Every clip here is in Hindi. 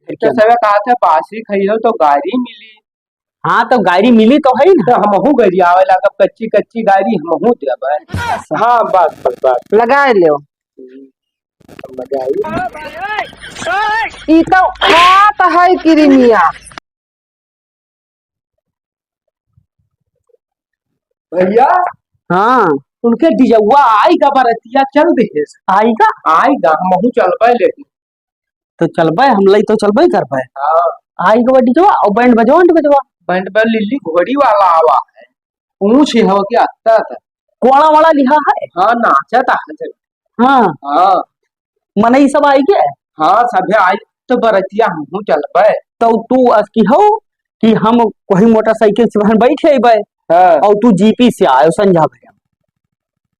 तो सब कहा था बासी खाइयो तो गाड़ी मिली। हाँ तो गाड़ी मिली तो है ना। तो हमहू गरी आवे लगा कच्ची कच्ची गाड़ी हमहू देबे। हाँ बस बस बस लगा लो। मजा आई। ई तो खात है किरमिया। भैया हाँ उनके डिजौआ आएगा बरतिया चल देस। आएगा आएगा हमहू चलबे लेकिन। तो चलबे हम लई तो चलबे करबे। हाँ आएगा बड़ी जो और बैंड बजवा बैंड पर लिल्ली घोड़ी वाला आवा है। पूछ हो क्या आता था। कोड़ा वाला लिहा है। हाँ नाचा था। हाँ हाँ मने ई सब आई के। हाँ सभे आई तो बरतिया हमहू चलबे। तो तू असकी हो कि हम कोई मोटरसाइकिल से वहां बैठे अबे हाँ और तू जीपी से आयो संझा भैया।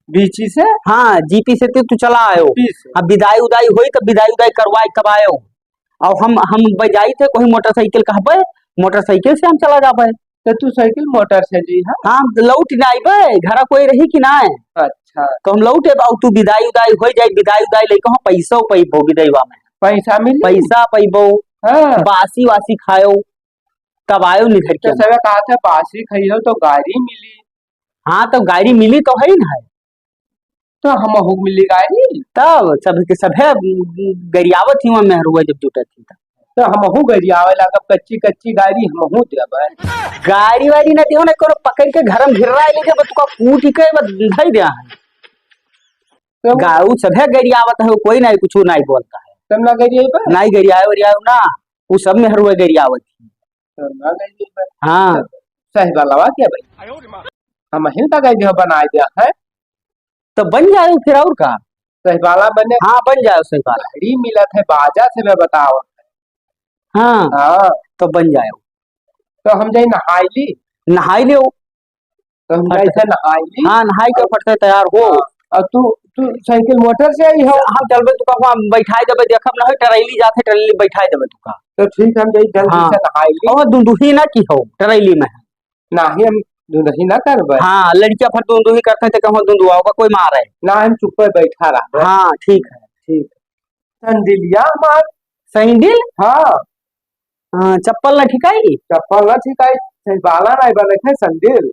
बीची से। हाँ जीपी से तू चला आयो। अब विदाई उदाई हुई तो विदाई उदाई करवाए कब आयो। और हम बजाई थे कोई मोटरसाइकिल कहबे मोटरसाइकिल से हम चला जाबे। तो तू साइकिल मोटर से ली है। हाँ लौट ना आइबे घर कोई रही कि ना। अच्छा तो हम लौटे और तू विदाई उदाई हो जाए विदाई उदाई लेके हम पैसा पैबो विदैवा में। पैसा मिली। पैसा पैबो हाँ बासी वासी खायो तब आयो निकल तो के। सब कहा था बासी खाइयो तो गाड़ी मिली। हाँ तो गाड़ी मिली तो है ना। तो हमहू मिली गाड़ी। तब सब के सब है गरियावत ही में रुआ जब जुटे थी तो हमहू गरी आवे लगा कच्ची कच्ची गाड़ी हमहू देबे। गाड़ी वाड़ी ना दियो ना करो पकड़ के घर में घिर रहा है लेके तुका कूट के धई दिया है। तो गाऊ सब है गरियावत है कोई नहीं कुछ नहीं बोलता है। तुम ना गरी आई पे। नहीं गरियाओ ना वो सब में हरुआ गरियावत थी। तो ना गरी पे। हाँ सही वाला क्या भाई। हम हिंदा गई दियो बनाए दिया है। तो बन जाए फिर और का। सही वाला बने। हाँ बन जाए सही वाला। गाड़ी मिलत है बाजा से मैं बताओ। हाँ हाँ तो बन जाए। तो हम जाई नहाई ली। नहाई लियो। तो हम जाई से नहाई ली। हाँ नहाई के फटते तैयार हो। और तू तू साइकिल मोटर से आई हो। हम चलबे तुका वहाँ बैठाई देबे देखब ना टरैली जाथे टरैली बैठाई देबे तुका। तो ठीक हम जाई जल्दी हाँ से नहाई ली। और दुंदुही ना की हो टरैली में। नाही हम नहीं ना करबे। हाँ लड़कियां फट दुंदुही करते तो कहूँ दुंदुआ होगा कोई मारे। ना हम चुप पे बैठा रहा। हाँ ठीक है। ठीक संदिलिया मार। सैंडल हाँ हाँ चप्पल ना ठिकाई। चप्पल ना ठीक है। सही बाला नहीं बने थे संदिल।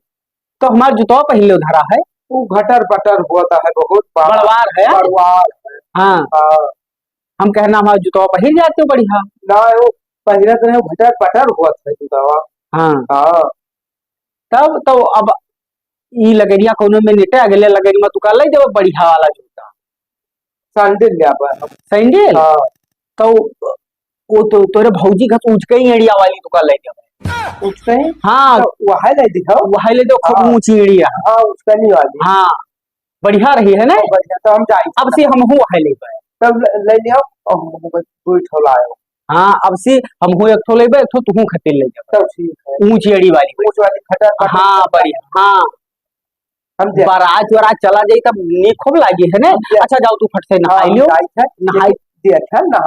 तो हमार जुतवा पहले धरा है। वो घटर पटर होता है बहुत बड़वार है। बड़वार है। हाँ हाँ हम कहना हमारा जुतवा पहन जाते हो बढ़िया। ना वो पहले तो घटर पटर हुआ था दवा। हाँ हाँ तब तो अब ई लगरिया कोनो में नेटे अगले लगरी में तुका ले जब बढ़िया वाला जूता संदिल लिया पर। सैंडल। हाँ तो वो तो तोरे भौजी का ऊंच के ही एड़िया वाली तुका ले जब। उससे ही। हाँ तो वहाँ ले दिखाओ। वहां ले दो खूब हाँ। ऊंची एड़िया। हाँ उसका नहीं वाली। हाँ बढ़िया रही है ना। बढ़िया तो हम जाए अब से हम वहां ले गए। तब ले लिया और हम कोई ठोला आयो। हाँ अब से हम एक ठो लेबे एक ठो तू खटे ले जा। तब ठीक है। ऊंची एड़ी वाली। ऊंच वाली खटर। हाँ बढ़िया। हाँ हम बारात वरात चला जाई तब नीक खूब लागी है ना। अच्छा जाओ तू फट से नहाई लियो। नहाई देखा ना।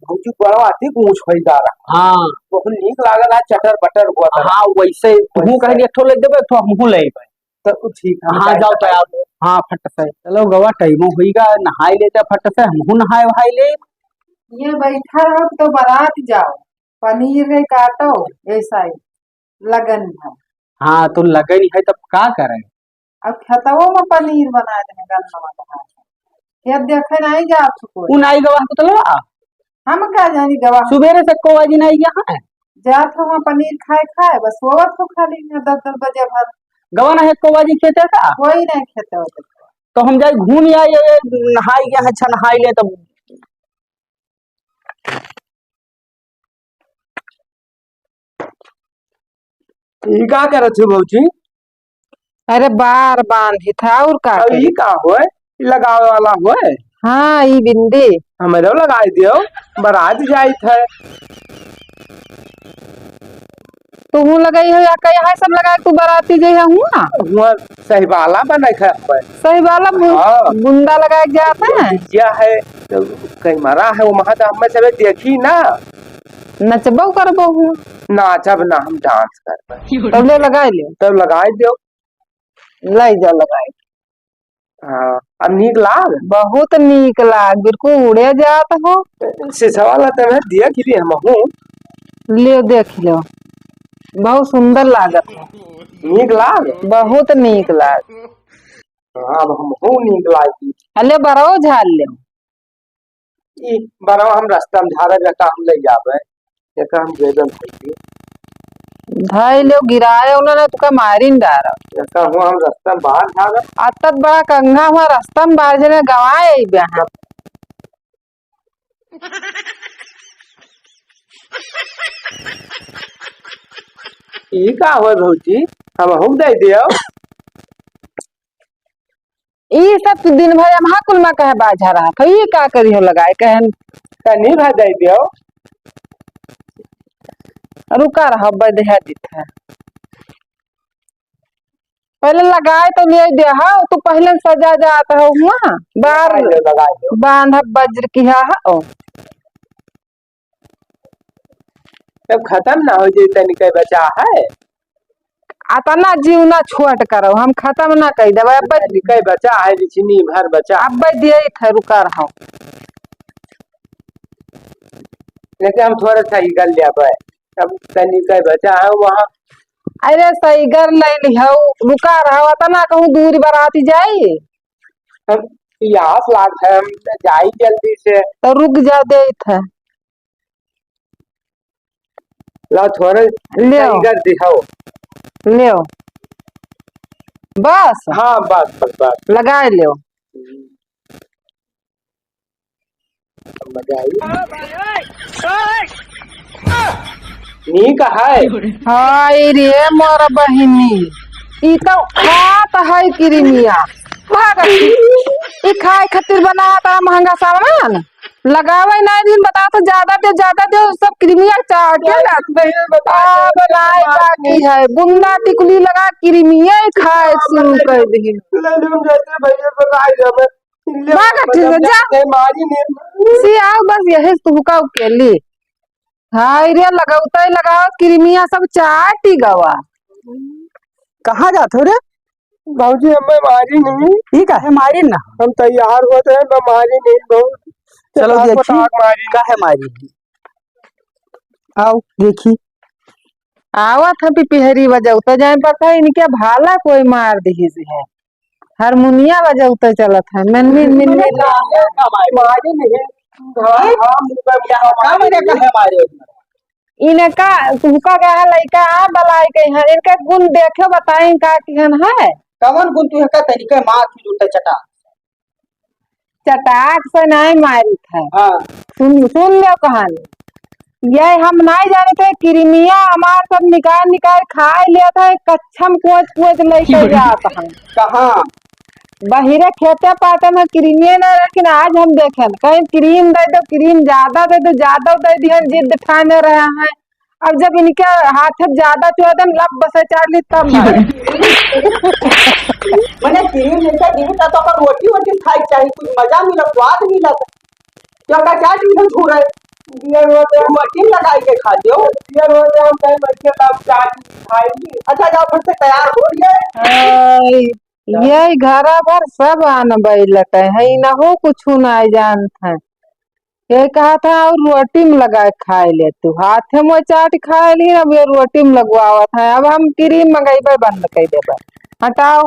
भौजी बड़ा आती ऊंच होई जा रहा। हाँ बहुत नीक लागल है चटर बटर हुआ था। हाँ वैसे तू कहीं एक ठो ले देबे एक ठो हमहू ले आइबे। तब ठीक है। हाँ जाओ तैयार। हाँ फट से चलो गवा टाइमो होईगा नहाई लेते फट से हमहू नहाए वहाई ले। ये बैठा रहो तो बारात जाओ पनीर है काटो ऐसा ही लगन है। हाँ तो लगन है तब का करे। अब खेतवो में पनीर बना देंगे गन्ना बना खेत देखे नहीं जा कोई। उन आई गवा को तलवा हम क्या जानी गवाह सुबेरे से को वाजी नहीं यहाँ है। जात हो वहाँ पनीर खाए बस सोवत हो खाली 10 बजे भर। गवा ना है को वाजी खेते का। कोई नहीं खेते होते। तो हम जाए घूम आए नहाई गया अच्छा नहाई ले तब। ये का करे थे भौजी। अरे बार बांधी था और का ये का होए लगावे वाला होए। हाँ ये बिंदी हमें लगाई दियो बारात जाई थे। तो हूँ लगाई हो या कहीं यहाँ सब लगा तू बाराती जे है हूँ ना। हुआ सही वाला बने खे सही वाला हाँ। बुंदा लगा के जाता है। क्या है तो कहीं मरा है वो महा तो हमें सब देखी ना। नचबो करबो हूँ नाचब ना हम डांस कर तब ले लगाए ले तब लगाई दियो। लाई जा लगाए हाँ अब नीक लाग बहुत नीक लाग, बिल्कुल उड़े जात हो। शीशा वाला तब दिया कि भी हम हूँ ले देख लो, बहुत सुंदर लागत है, नीक लाग। बहुत नीक लाग। हाँ अब हम हूँ नीक लागी। अले बरो झाल ले, ई बड़ा हम रास्ता में झाड़ा जका हम ले जावे जका हम जेबन थी धाई ले गिराए उन्होंने तुका मारी न डारा। जका हुआ हम रास्ता में बाहर झाड़ा अतत बड़ा कंगा हुआ रास्ता में बाहर जने गवाए ब्याह। ई का हुआ भौजी हम दे दियो। ई सब तो दिन भर हम कुल में कहे बाझा रहा था, ये का करी हो लगाए कहन नहीं भाई दे दियो। रुका रहा बदहा दित है, पहले लगाए तो ले दे। हाँ तू पहले सजा जाता है हुआ बार लगा दो बांध वज्र किया है। तब खत्म ना हो जाए तनिक बचा है अतना जीवना छोट करो, हम खत्म ना कर देवे। अब कई बचा है जितनी भर बचा अब दिए थे, रुका रहा लेकिन हम थोड़ा सा ही कर लिया भाई तब तनिक बचा है वहाँ। अरे सही घर ले लियो, रुका रहा तना कहूँ दूर बराती जाई हम प्यास लाग है हम जाई जल्दी से तो रुक जा दे थे। ला थोड़ा ले सही कर दिखाओ। ले बस हाँ बस लगाए लियो। मजा आई नीक है। हाय रे मोर बहिनी, ई तो खात है किरमिया भागती। ई खाए खातिर बनाता महंगा सामान, लगावे नहीं दिन बता तो ज्यादा दे सब क्रीमिया चाट के बनाए बाकी है। बुंदा टिकुली लगा क्रीमिया खाए शुरू कर दी। सी आओ बस यही तुहका उकेली। हाय रे लगावते लगाओ क्रीमिया सब चाटी गवा। कहाँ जाते हो रे? भाजी हमें मारी नहीं ठीक है मारी ना, हम तैयार होते हैं मारी नहीं बहुत। चलो देखी मारी का है मारी। आओ देखी आवा था पिपहरी बजौता जाए पता है इनके भाला कोई मार दी है। हारमोनिया बजौता चलत है मन में मारी नहीं इनका तुहका कहा लइका आ बलाई के हैं, इनका गुण देखे बताएं का किहन है। कवन गुण तू का तरीके मार की जूते चटा चटाक से नहीं मारी था। हाँ सुन लो कहानी। ये हम नहीं जाने थे किरमिया हमार सब निकाल खाए लिया था, कच्छम कोच लेके जाता हम कहाँ बहिरे खेते पाते में क्रीमिया न। लेकिन आज हम देखें कहीं क्रीम दे दो, क्रीम ज्यादा दे दो, ज्यादा दे दिए जिद ठाने रहे हैं। अब जब इनके हाथ ज्यादा चौदन लब बसे चार ली तब मैंने क्रीम लेकर दी तो अपन रोटी खाई चाहिए, कुछ मजा मिला स्वाद मिला क्या का क्या चीज छू रहे रोटी लगाई के खा दो अच्छा जाओ फिर से तैयार हो गए। ये घरा भर सब आन बैलक है न हो कुछ नहीं जानत है। ये कहा था और रोटी में लगा खाए ले, तू हाथ में चाट खाए ली अब ये रोटी में लगवावत है। अब हम क्रीम मंगेबे बंद कर देबे, हटाओ।